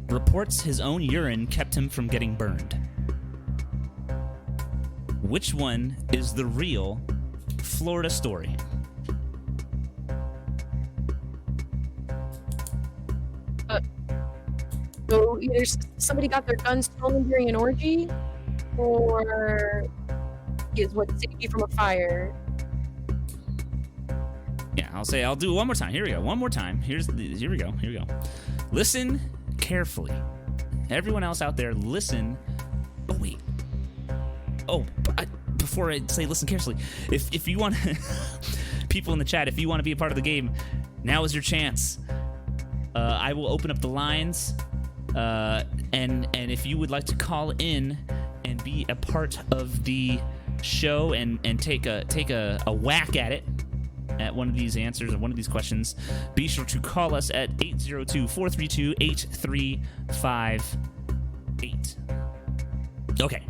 reports his own urine kept him from getting burned. Which one is the real Florida story? So either somebody got their gun stolen during an orgy, or is what saved you from a fire. Yeah, I'll do it one more time. Here we go. One more time. Here we go. Listen carefully. Everyone else out there, listen. Oh, wait. Before I say listen carefully, if you want people in the chat, if you want to be a part of the game, now is your chance. I will open up the lines, and if you would like to call in and be a part of the show and take a whack at it, at one of these answers or one of these questions, be sure to call us at 802-432-8358. Okay.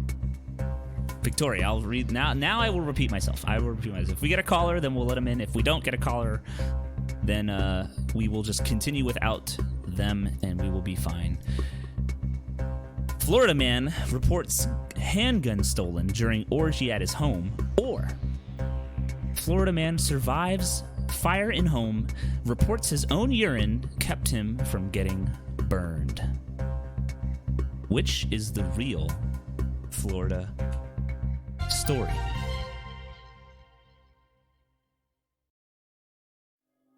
Victoria, I'll read now. Now I will repeat myself. If we get a caller, then we'll let them in. If we don't get a caller, then we will just continue without them and we will be fine. Florida man reports handgun stolen during orgy at his home, or Florida man survives fire in home, reports his own urine kept him from getting burned. Which is the real Florida story?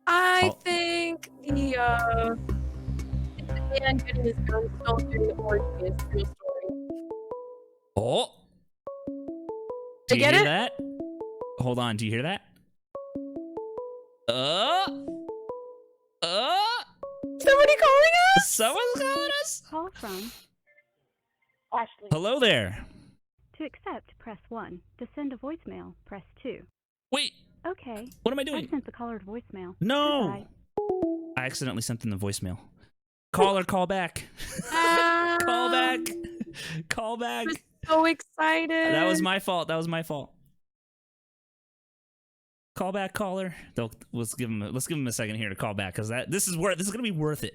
I think the man getting his gun stolen during the orgy is the real story. Oh, do you hear that? Hold on, do you hear that? Somebody calling us? Someone's calling us? Call from Ashley. Hello there. to accept, press 1. To send a voicemail, press 2. Wait, Okay. what am I I doing? sent the caller to voicemail. No. Goodbye. I accidentally sent them the voicemail. Caller, call back. Call back. Call back. I'm so excited. That was my fault. Call back, caller. Let's give him a second here to call back, because this is gonna be worth it.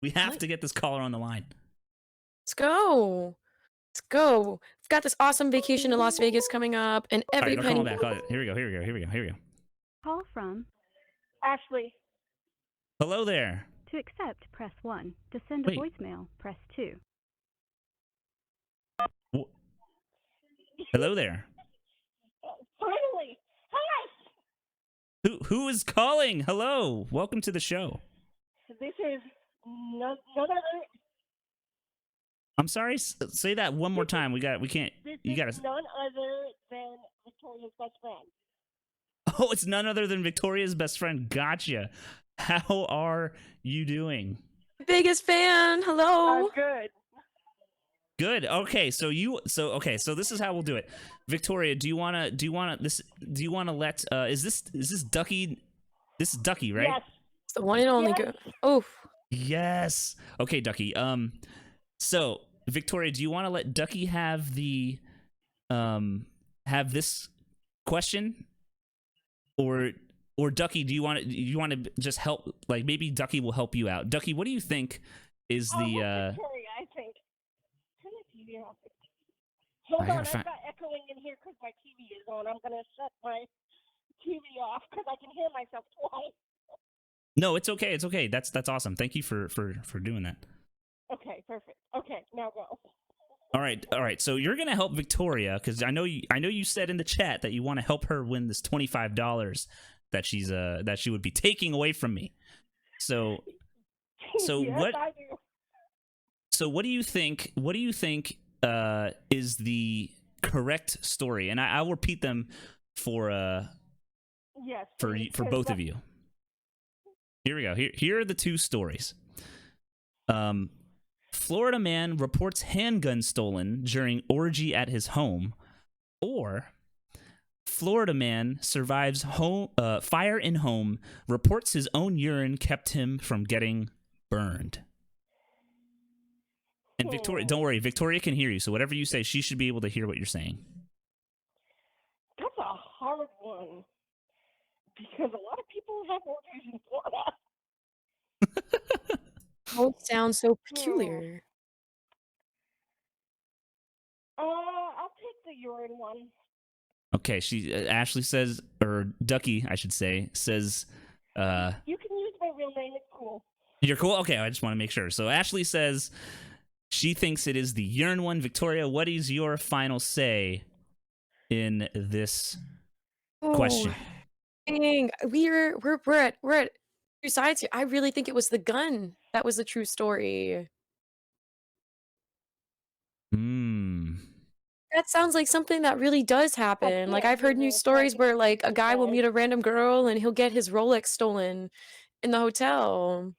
We have to get this caller on the line. Let's go. We've got this awesome vacation to Las Vegas coming up, and All every right, penny. call back. Here we go. Call from Ashley. Hello there. to accept, press 1. To send a Wait. voicemail, press 2. Hello there. Finally. Hi. Who is calling? Hello. Welcome to the show. This is none other. I'm sorry. Say that one more time. We can't. This You is gotta. none other than Victoria's best friend. Oh, it's none other than Victoria's best friend. Gotcha. How are you doing? Biggest fan. Hello. Good. Good. Okay, so this is how we'll do it. Victoria, do you wanna let is this Ducky? This is Ducky, right? Yes. It's the one and only Yes. Oh, Yes. Okay, Ducky. So Victoria, do you want to let Ducky have the have this question, or Ducky, do you want to just help? Like maybe Ducky will help you out. Ducky, what do you think is the? Victoria, I think. Turn the TV off. Hold I gotta on, fi- I've got echoing in here because my TV is on. I'm gonna shut my TV off because I can hear myself twice. No, it's okay. It's okay. That's awesome. Thank you for doing that. Okay, perfect. Okay, now go. All right. So you're gonna help Victoria because I know you said in the chat that you want to help her win this $25 that she would be taking away from me. So Yes, what? I do. So what do you think? What do you think is the correct story? And I'll repeat them for Yes. for please, for 'cause both of you. Here we go. Here are the two stories. Florida man reports handgun stolen during orgy at his home, or Florida man survives fire in home, reports his own urine kept him from getting burned. And Victoria, don't worry, Victoria can hear you, so whatever you say, she should be able to hear what you're saying. That's a hard one because a lot of people have orgies in Florida. both sound so peculiar. I'll take the urine one. Okay, Ashley says, or Ducky, I should say, says, You can use my real name. It's cool. you're cool? Okay, I just want to make sure. So Ashley says she thinks it is the urine one. Victoria, what is your final say in this question? Dang, we're at two sides here. I really think it was the gun that was the true story. That sounds like something that really does happen. Like, can't I've heard hear news this, stories like, where, like, a guy will guys. meet a random girl and he'll get his Rolex stolen in the hotel.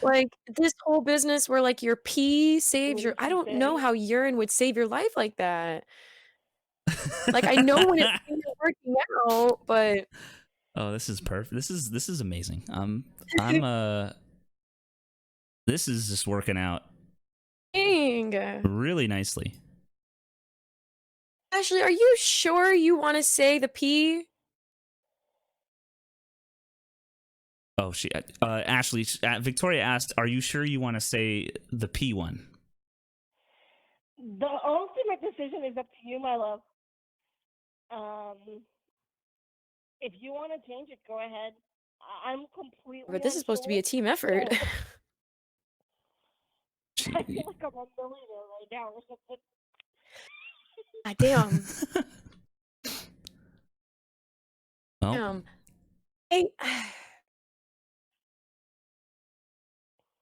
Like, this whole business where, like, your pee saves your I don't know how urine would save your life like that. Like, I know when it's working out, but Oh, this is perfect. This is amazing. This is just working out dang. really nicely. Ashley, are you sure you want to say the pee? Oh, Ashley, Victoria asked, "Are you sure you want to say the P one?" The ultimate decision is up to you, my love. If you want to change it, go ahead. I'm completely. But this is supposed to be a team effort. I feel like I'm a millionaire right now or something. Ah, damn. Well, Damn. Hey,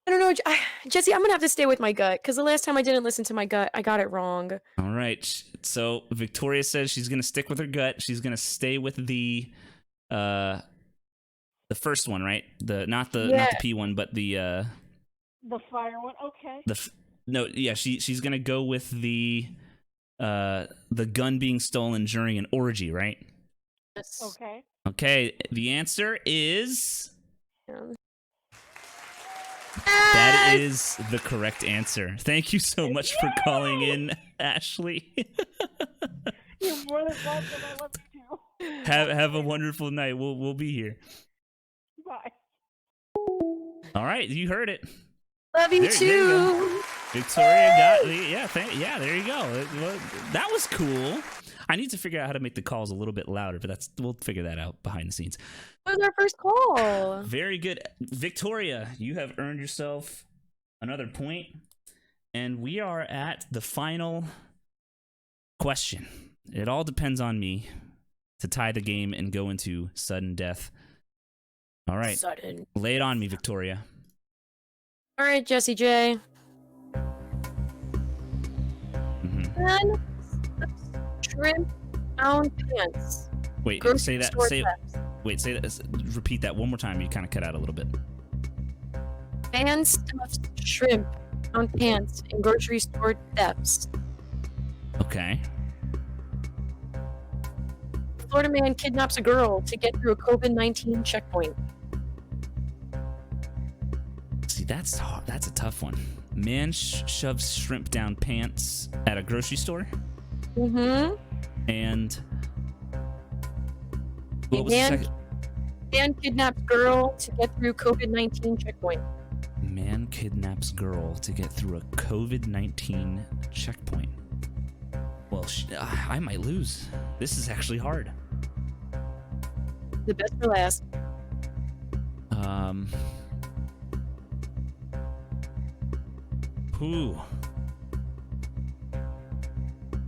I don't know, Jesse. I'm gonna have to stay with my gut because the last time I didn't listen to my gut, I got it wrong. all right. So Victoria says she's gonna stick with her gut. She's gonna stay with the first one, right? Not the P one, but the fire one. Okay. She's gonna go with the gun being stolen during an orgy, right? Yes. Okay. Okay, the answer is Yeah. that is the correct answer. Thank you so much for calling in, Ashley. You're more than welcome. I love you too. Have a wonderful night. We'll be here. Bye. All right, you heard it. Love you There you too. go. Victoria got there you go. That was cool. I need to figure out how to make the calls a little bit louder, but we'll figure that out behind the scenes. That was our first call. Very good. Victoria, you have earned yourself another point. And we are at the final question. It all depends on me to tie the game and go into sudden death. All right. Sudden. Lay it on me, Victoria. All right, Jesse J. Mm-hmm. Shrimp down pants. Wait, Grocery say that. store Say theft. repeat that one more time. You kind of cut out a little bit. Man stuffed shrimp on pants in grocery store thefts. Okay. Florida man kidnaps a girl to get through a COVID-19 checkpoint. See, that's a tough one. Man shoves shrimp down pants at a grocery store. Mm-hmm. And what was the second? Man kidnaps girl to get through COVID-19 checkpoint. Man kidnaps girl to get through a COVID-19 checkpoint. Well, I might lose. This is actually hard. The best for last. Ooh.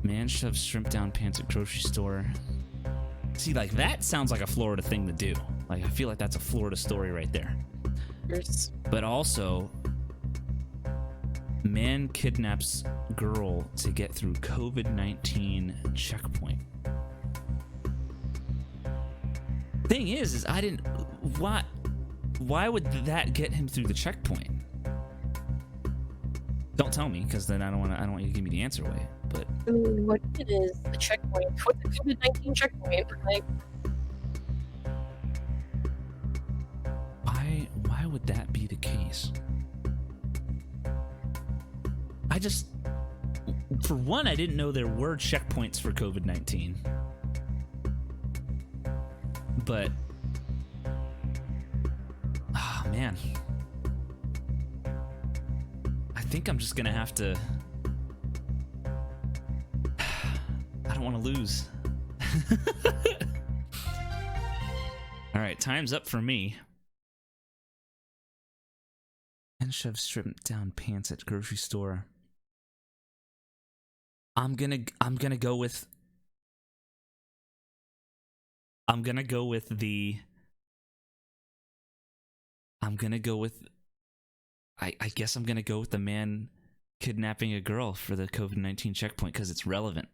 Man shoves shrimp down pants at grocery store. See, like, that sounds like a Florida thing to do. Like, I feel like that's a Florida story right there. But also, man kidnaps girl to get through COVID-19 checkpoint. Thing is I didn't. Why would that get him through the checkpoint? Don't tell me, because then I don't want you to give me the answer away. But I mean, what it is the checkpoint? What's the COVID-19 checkpoint? Like, why would that be the case? For one, I didn't know there were checkpoints for COVID-19. But, oh man, I think I'm just gonna have to. I don't want to lose. All right, time's up for me. And shove shrimp down pants at grocery store. I'm gonna go with I guess I'm gonna go with the man kidnapping a girl for the COVID-19 checkpoint, because it's relevant,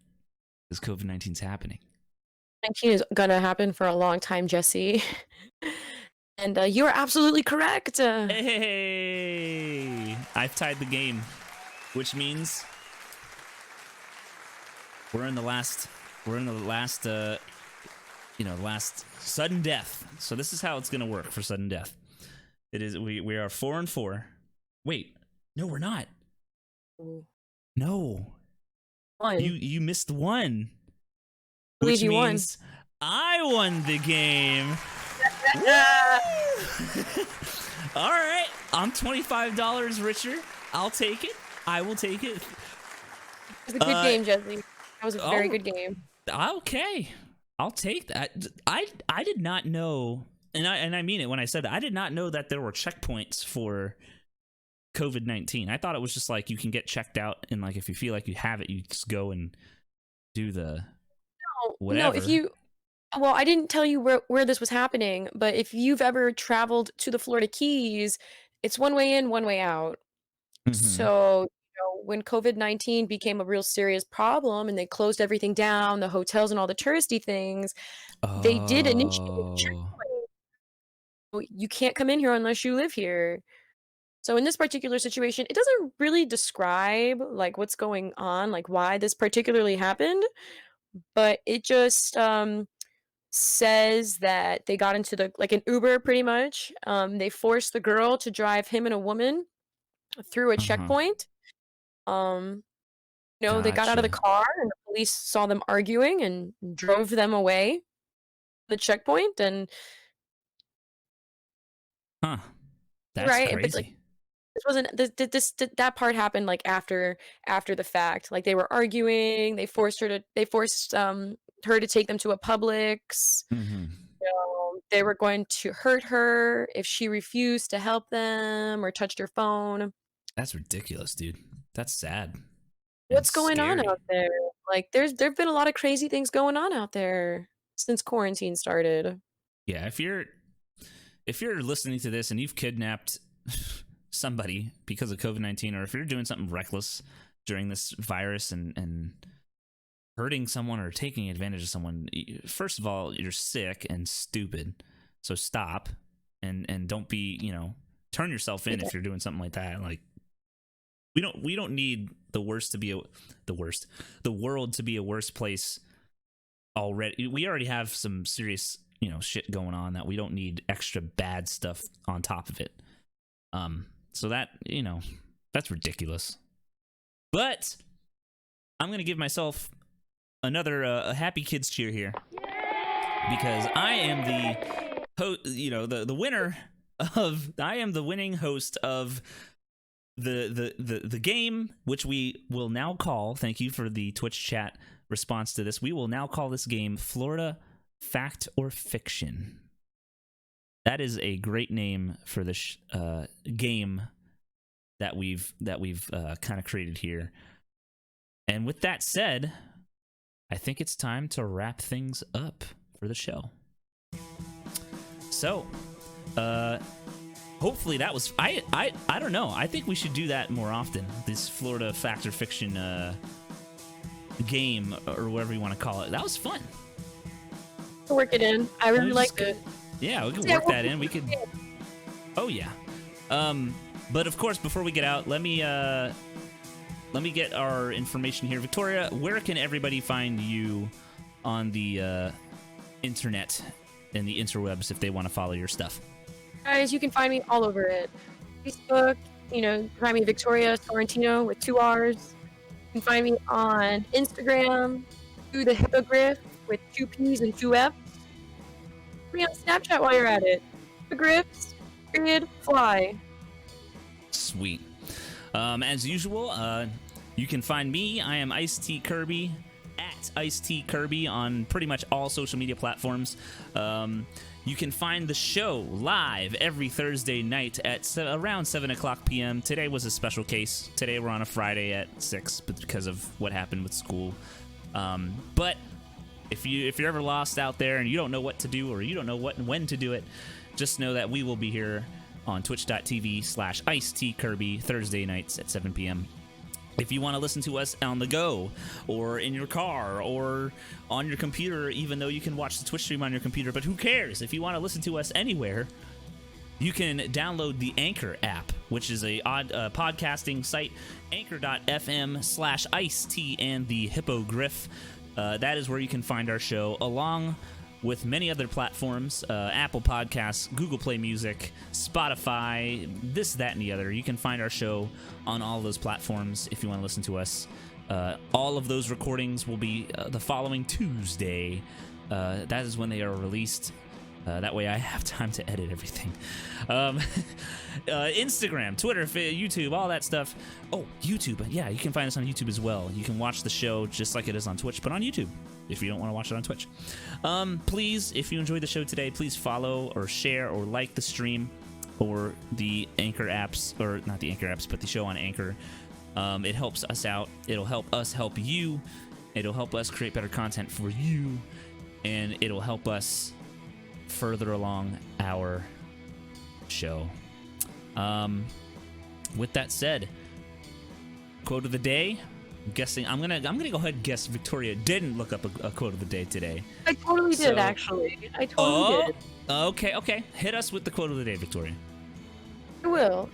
because COVID-19's happening. 19 is gonna happen for a long time, Jesse. And you are absolutely correct. Hey, I've tied the game, which means we're in the last last sudden death. So this is how it's gonna work for sudden death. It is we are 4-4. Wait, no, we're not. No, One. you missed one, Believe which you won. means I won the game. All right, I'm $25 richer. I'll take it. I will take it. It was a good game, Jesse. That was a very good game. Okay, I'll take that. I did not know, and I mean it when I said that. I did not know that there were checkpoints for COVID-19. I thought it was just like you can get checked out, and like if you feel like you have it, you just go and do the whatever. No, if you. Well, I didn't tell you where this was happening, but if you've ever traveled to the Florida Keys, it's one way in, one way out. Mhm. So, when COVID-19 became a real serious problem and they closed everything down, the hotels and all the touristy things, they did initiate a checkpoint. You can't come in here unless you live here. So in this particular situation, it doesn't really describe like what's going on, like why this particularly happened, but it just says that they got into like an Uber pretty much. They forced the girl to drive him and a woman through a checkpoint. They got out of the Gotcha. car and the police saw them arguing and drove them away the checkpoint. And That's right, crazy. but like this wasn't that part happened like after the fact. Like they were arguing, they forced her to take them to a Publix. They were going to hurt her if she refused to help them or touched her phone. That's ridiculous, dude. That's sad. What's going on out there? Like there've been a lot of crazy things going on out there since quarantine started. Yeah, if you're listening to this and you've kidnapped somebody because of COVID-19, or if you're doing something reckless during this virus and hurting someone or taking advantage of someone, first of all, you're sick and stupid. So stop and don't be, turn yourself in if you're doing something like that. Like, we don't need the world to be a worse place already. We already have some serious, shit going on that we don't need extra bad stuff on top of it. So that, that's ridiculous. But I'm going to give myself another a happy kids cheer here, because I am the winner of, I am the winning host of the game, which we will now call, thank you for the Twitch chat response to this, we will now call this game Florida Fact or Fiction. That is a great name for this game that we've kind of created here. And with that said, I think it's time to wrap things up for the show. So, hopefully that was, I don't know. I think we should do that more often. This Florida Fact or Fiction game, or whatever you want to call it. That was fun. Work it in. I really liked it. Yeah, we could work that in. We could. Oh yeah. But of course, before we get out, let me get our information here. Victoria, where can everybody find you on the internet and the interwebs if they want to follow your stuff? Guys, you can find me all over it. Facebook, find me Victoria Sorrentino with 2 R's. You can find me on Instagram, do the hippogriff with 2 P's and 2 F's. Find me on Snapchat while you're at it. Hippogriffs, fly. Sweet. As usual, you can find me. I am Ice T Kirby at Ice T Kirby on pretty much all social media platforms. You can find the show live every Thursday night at around 7 o'clock p.m. Today was a special case. Today we're on a Friday at 6 because of what happened with school. But if you're ever lost out there and you don't know what to do, or you don't know what and when to do it, just know that we will be here on twitch.tv/IceTKirby Thursday nights at 7 p.m. If you want to listen to us on the go, or in your car, or on your computer, even though you can watch the Twitch stream on your computer, but who cares? If you want to listen to us anywhere, you can download the Anchor app, which is a podcasting site, anchor.fm/IceT and the Hippogriff. That is where you can find our show, along with many other platforms, Apple Podcasts, Google Play Music, Spotify, this, that, and the other. You can find our show on all of those platforms if you want to listen to us. All of those recordings will be the following Tuesday. That is when they are released. That way I have time to edit everything. Instagram, Twitter, YouTube, all that stuff. Oh, YouTube. Yeah, you can find us on YouTube as well. You can watch the show just like it is on Twitch, but on YouTube, if you don't want to watch it on Twitch. Please, if you enjoyed the show today, please follow or share or like the stream or the Anchor apps, or not the Anchor apps, but the show on Anchor. It helps us out. It'll help us help you. It'll help us create better content for you, and it'll help us further along our show. With that said, quote of the day. I'm guessing I'm gonna go ahead and guess Victoria didn't look up a quote of the day today. I totally did, actually. I totally did. Okay. Hit us with the quote of the day, Victoria. I will.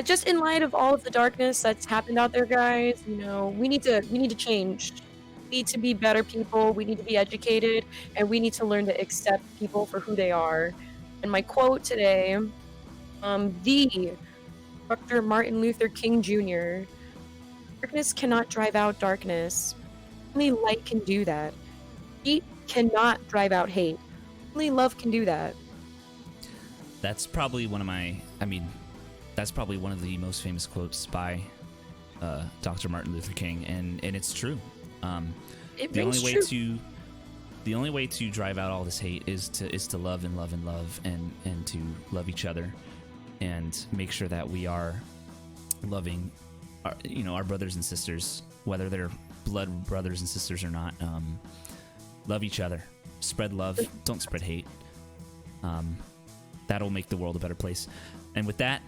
Just in light of all of the darkness that's happened out there, guys, we need to change. We need to be better people. We need to be educated, and we need to learn to accept people for who they are. And my quote today, the Dr. Martin Luther King Jr. Darkness cannot drive out darkness. Only light can do that. Hate cannot drive out hate. Only love can do that. That's probably that's probably one of the most famous quotes by Dr. Martin Luther King, and it's true. The only way to drive out all this hate is to love and love and love and to love each other, and make sure that we are loving our brothers and sisters, whether they're blood brothers and sisters or not. Love each other, spread love, don't spread hate. That'll make the world a better place. And with that,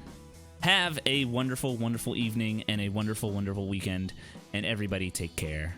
have a wonderful, wonderful evening and a wonderful, wonderful weekend, and everybody take care.